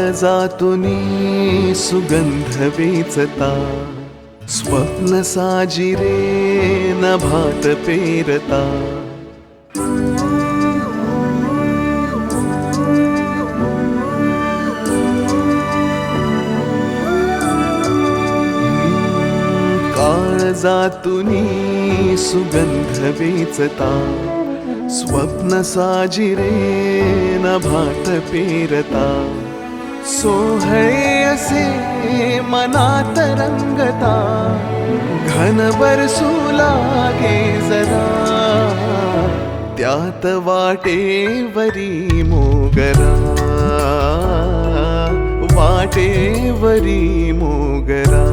काळजातुनी सुगंध वेचता, स्वप्न साजिरे नभात पेरता. काळजातुनी सुगंध वेचता, स्वप्न साजिरे नभात पेरता. सोहळे असे मनात रंगता, घन बरसू लागे जरा, त्यात वाटेवरी मोगरा, वाटेवरी मोगरा.